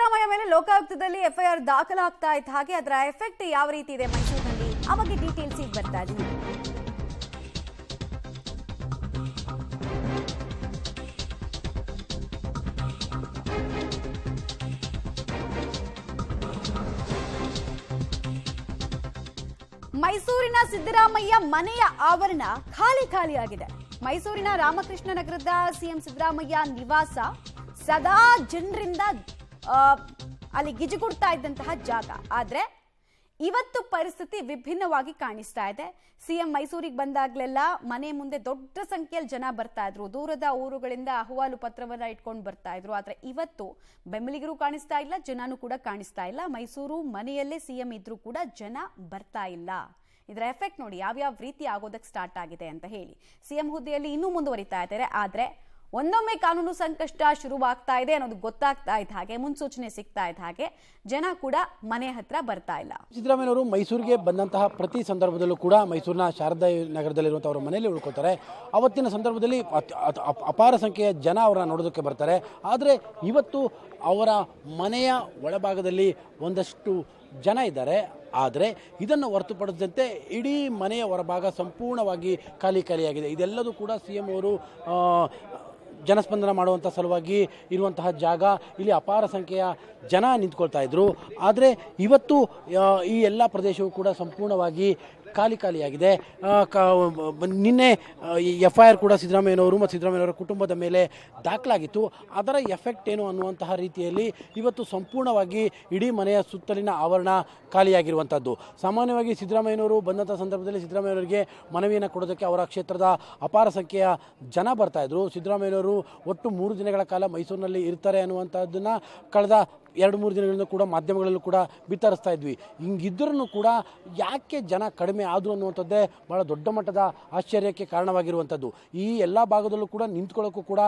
ಸಿದ್ದರಾಮಯ್ಯ ಮೇಲೆ ಲೋಕಾಯುಕ್ತದಲ್ಲಿ ಎಫ್ಐಆರ್ ದಾಖಲಾಗ್ತಾ ಇತ್ತು. ಹಾಗೆ ಅದರ ಎಫೆಕ್ಟ್ ಯಾವ ರೀತಿ ಇದೆ ಮೈಸೂರಿನಲ್ಲಿ ಆ ಬಗ್ಗೆ ಡೀಟೇಲ್ಸ್ ಈಗ ಬರ್ತಾ ಇದೆ. ಮೈಸೂರಿನ ಸಿದ್ದರಾಮಯ್ಯ ಮನೆಯ ಆವರಣ ಖಾಲಿಯಾಗಿದೆ. ಮೈಸೂರಿನ ರಾಮಕೃಷ್ಣ ನಗರದ ಸಿಎಂ ಸಿದ್ದರಾಮಯ್ಯ ನಿವಾಸ ಸದಾ ಜನರಿಂದ ಅಲ್ಲಿ ಗಿಜಿಗುಡ್ತಾ ಇದ್ದಂತಹ ಜಾಗ. ಆದ್ರೆ ಇವತ್ತು ಪರಿಸ್ಥಿತಿ ವಿಭಿನ್ನವಾಗಿ ಕಾಣಿಸ್ತಾ ಇದೆ. ಸಿಎಂ ಮೈಸೂರಿಗೆ ಬಂದಾಗ್ಲೆಲ್ಲ ಮನೆ ಮುಂದೆ ದೊಡ್ಡ ಸಂಖ್ಯೆಯಲ್ಲಿ ಜನ ಬರ್ತಾ ಇದ್ರು. ದೂರದ ಊರುಗಳಿಂದ ಅಹವಾಲು ಪತ್ರವನ್ನ ಇಟ್ಕೊಂಡು ಬರ್ತಾ ಇದ್ರು. ಆದ್ರೆ ಇವತ್ತು ಬೆಂಬಲಿಗರು ಕಾಣಿಸ್ತಾ ಇಲ್ಲ, ಜನನೂ ಕೂಡ ಕಾಣಿಸ್ತಾ ಇಲ್ಲ. ಮೈಸೂರು ಮನೆಯಲ್ಲೇ ಸಿಎಂ ಇದ್ರೂ ಕೂಡ ಜನ ಬರ್ತಾ ಇಲ್ಲ. ಇದರ ಎಫೆಕ್ಟ್ ನೋಡಿ ಯಾವ್ಯಾವ ರೀತಿ ಆಗೋದಕ್ಕೆ ಸ್ಟಾರ್ಟ್ ಆಗಿದೆ ಅಂತ ಹೇಳಿ. ಸಿಎಂ ಹುದ್ದೆಯಲ್ಲಿ ಇನ್ನೂ ಮುಂದುವರಿತಾ ಇದ್ದಾರೆ. ಆದ್ರೆ ಒಂದೊಮ್ಮೆ ಕಾನೂನು ಸಂಕಷ್ಟ ಶುರುವಾಗ್ತಾ ಇದೆ ಅನ್ನೋದು ಗೊತ್ತಾಗ್ತಾ ಇದ್ದ ಹಾಗೆ, ಮುನ್ಸೂಚನೆ ಸಿಗ್ತಾ ಇದ್ದ ಹಾಗೆ ಜನ ಕೂಡ ಮನೆ ಹತ್ರ ಬರ್ತಾ ಇಲ್ಲ. ಸಿದ್ದರಾಮಯ್ಯನವರು ಮೈಸೂರಿಗೆ ಬಂದಂತಹ ಪ್ರತಿ ಸಂದರ್ಭದಲ್ಲೂ ಕೂಡ ಮೈಸೂರಿನ ಶಾರದಾ ನಗರದಲ್ಲಿರುವಂತಹ ಅವರ ಮನೆಯಲ್ಲಿ ಉಳ್ಕೊತಾರೆ. ಅವತ್ತಿನ ಸಂದರ್ಭದಲ್ಲಿ ಅಪಾರ ಸಂಖ್ಯೆಯ ಜನ ಅವರನ್ನ ನೋಡೋದಕ್ಕೆ ಬರ್ತಾರೆ. ಆದರೆ ಇವತ್ತು ಅವರ ಮನೆಯ ಒಳಭಾಗದಲ್ಲಿ ಒಂದಷ್ಟು ಜನ ಇದ್ದಾರೆ. ಆದರೆ ಇದನ್ನು ಹೊರತುಪಡಿಸಿದಂತೆ ಇಡೀ ಮನೆಯ ಹೊರಭಾಗ ಸಂಪೂರ್ಣವಾಗಿ ಖಾಲಿಯಾಗಿದೆ. ಇದೆಲ್ಲದೂ ಕೂಡ ಸಿಎಂ ಅವರು ಜನಸ್ಪಂದನ ಮಾಡುವಂಥ ಸಲುವಾಗಿ ಇರುವಂತಹ ಜಾಗ. ಇಲ್ಲಿ ಅಪಾರ ಸಂಖ್ಯೆಯ ಜನ ನಿಂತ್ಕೊಳ್ತಾ ಇದ್ರು. ಆದರೆ ಇವತ್ತು ಈ ಎಲ್ಲ ಪ್ರದೇಶವೂ ಕೂಡ ಸಂಪೂರ್ಣವಾಗಿ ಖಾಲಿಯಾಗಿದೆ. ನಿನ್ನೆ ಎಫ್ಐಆರ್ ಕೂಡ ಸಿದ್ದರಾಮಯ್ಯನವರು ಮತ್ತು ಸಿದ್ದರಾಮಯ್ಯನವರ ಕುಟುಂಬದ ಮೇಲೆ ದಾಖಲಾಗಿತ್ತು. ಅದರ ಎಫೆಕ್ಟ್ ಏನು ಅನ್ನುವಂತಹ ರೀತಿಯಲ್ಲಿ ಇವತ್ತು ಸಂಪೂರ್ಣವಾಗಿ ಇಡೀ ಮನೆಯ ಸುತ್ತಲಿನ ಆವರಣ ಖಾಲಿಯಾಗಿರುವಂಥದ್ದು. ಸಾಮಾನ್ಯವಾಗಿ ಸಿದ್ದರಾಮಯ್ಯನವರು ಬಂದಂಥ ಸಂದರ್ಭದಲ್ಲಿ ಸಿದ್ದರಾಮಯ್ಯನವರಿಗೆ ಮನವಿಯನ್ನು ಕೊಡೋದಕ್ಕೆ ಅವರ ಕ್ಷೇತ್ರದ ಅಪಾರ ಸಂಖ್ಯೆಯ ಜನ ಬರ್ತಾಯಿದ್ರು. ಸಿದ್ದರಾಮಯ್ಯನವರು ಒಟ್ಟು 3 ದಿನಗಳ ಕಾಲ ಮೈಸೂರಿನಲ್ಲಿ ಇರ್ತಾರೆ ಅನ್ನುವಂಥದ್ದನ್ನು ಕಳೆದ 2-3 ದಿನಗಳಿಂದ ಕೂಡ ಮಾಧ್ಯಮಗಳಲ್ಲೂ ಕೂಡ ಬಿತ್ತರಿಸ್ತಾ ಇದ್ವಿ. ಹಿಂಗಿದ್ರೂ ಕೂಡ ಯಾಕೆ ಜನ ಕಡಿಮೆ ಆದರು ಅನ್ನುವಂಥದ್ದೇ ಭಾಳ ದೊಡ್ಡ ಮಟ್ಟದ ಆಶ್ಚರ್ಯಕ್ಕೆ ಕಾರಣವಾಗಿರುವಂಥದ್ದು. ಈ ಎಲ್ಲ ಭಾಗದಲ್ಲೂ ಕೂಡ ನಿಂತ್ಕೊಳ್ಳೋಕ್ಕೂ ಕೂಡ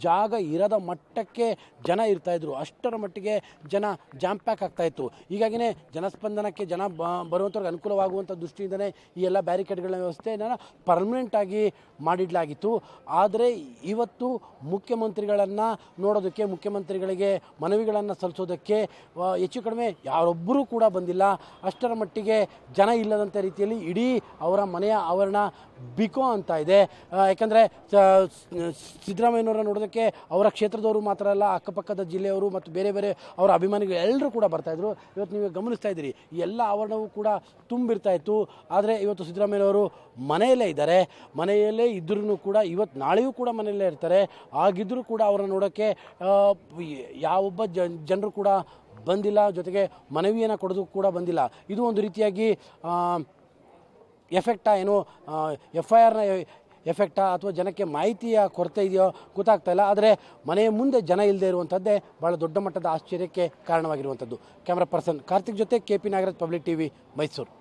ಜಾಗ ಇರದ ಮಟ್ಟಕ್ಕೆ ಜನ ಇರ್ತಾಯಿದ್ರು. ಅಷ್ಟರ ಮಟ್ಟಿಗೆ ಜನ ಜಾಮ್ ಪ್ಯಾಕ್ ಆಗ್ತಾಯಿತ್ತು. ಹೀಗಾಗಿಯೇ ಜನಸ್ಪಂದನಕ್ಕೆ ಜನ ಬರುವಂಥವ್ರಿಗೆ ಅನುಕೂಲವಾಗುವಂಥ ದೃಷ್ಟಿಯಿಂದಲೇ ಈ ಎಲ್ಲ ಬ್ಯಾರಿಕೇಡ್ಗಳ ವ್ಯವಸ್ಥೆಯನ್ನು ಪರ್ಮನೆಂಟಾಗಿ ಮಾಡಿಡಲಾಗಿತ್ತು. ಆದರೆ ಇವತ್ತು ಮುಖ್ಯಮಂತ್ರಿಗಳನ್ನು ನೋಡೋದಕ್ಕೆ, ಮುಖ್ಯಮಂತ್ರಿಗಳಿಗೆ ಮನವಿಗಳನ್ನು ಸಲ್ಲಿಸೋದಕ್ಕೆ ಹೆಚ್ಚು ಕಡಿಮೆ ಯಾರೊಬ್ಬರೂ ಕೂಡ ಬಂದಿಲ್ಲ. ಅಷ್ಟರ ಮಟ್ಟಿಗೆ ಜನ ಇಲ್ಲದಂಥ ರೀತಿಯಲ್ಲಿ ಇಡೀ ಅವರ ಮನೆಯ ಆವರಣ ಬಿಕೋ ಅಂತ ಇದೆ. ಯಾಕಂದರೆ ಸಿದ್ದರಾಮಯ್ಯನವರ ನೋಡೋದಕ್ಕೆ ಅವರ ಕ್ಷೇತ್ರದವರು ಮಾತ್ರ ಅಲ್ಲ, ಅಕ್ಕಪಕ್ಕದ ಜಿಲ್ಲೆಯವರು ಮತ್ತು ಬೇರೆ ಬೇರೆ ಅವರ ಅಭಿಮಾನಿಗಳು ಎಲ್ಲರೂ ಕೂಡ ಬರ್ತಾಯಿದ್ರು. ಇವತ್ತು ನೀವು ಗಮನಿಸ್ತಾ ಇದ್ದೀರಿ, ಈ ಎಲ್ಲ ಆವರಣವೂ ಕೂಡ ತುಂಬಿರ್ತಾ ಇತ್ತು. ಆದರೆ ಇವತ್ತು ಸಿದ್ದರಾಮಯ್ಯನವರು ಮನೆಯಲ್ಲೇ ಇದ್ದಾರೆ. ಮನೆಯಲ್ಲೇ ಇದ್ರೂ ಕೂಡ ಇವತ್ತು ನಾಳೆಯೂ ಕೂಡ ಮನೆಯಲ್ಲೇ ಇರ್ತಾರೆ. ಆಗಿದ್ದರೂ ಕೂಡ ಅವರನ್ನು ನೋಡೋಕ್ಕೆ ಯಾವೊಬ್ಬ ಜನರು ಕೂಡ ಬಂದಿಲ್ಲ. ಜೊತೆಗೆ ಮನವಿಯನ್ನು ಕೊಡೋದಕ್ಕೂ ಕೂಡ ಬಂದಿಲ್ಲ. ಇದು ಒಂದು ರೀತಿಯಾಗಿ ಎಫೆಕ್ಟಾ ಏನೋ ಎಫ್ಐಆರ್ನ ಎಫೆಕ್ಟಾ ಅಥವಾ ಜನಕ್ಕೆ ಮಾಹಿತಿಯ ಕೊರತೆ ಇದೆಯೋ ಗೊತ್ತಾಗ್ತಾ ಇಲ್ಲ. ಆದರೆ ಮನೆಯ ಮುಂದೆ ಜನ ಇಲ್ಲದೆ ಇರುವಂಥದ್ದೇ ಭಾಳ ದೊಡ್ಡ ಮಟ್ಟದ ಆಶ್ಚರ್ಯಕ್ಕೆ ಕಾರಣವಾಗಿರುವಂಥದ್ದು. ಕ್ಯಾಮ್ರಾ ಪರ್ಸನ್ ಕಾರ್ತಿಕ್ ಜೊತೆ KP Nagaraj, public TV, Mysuru.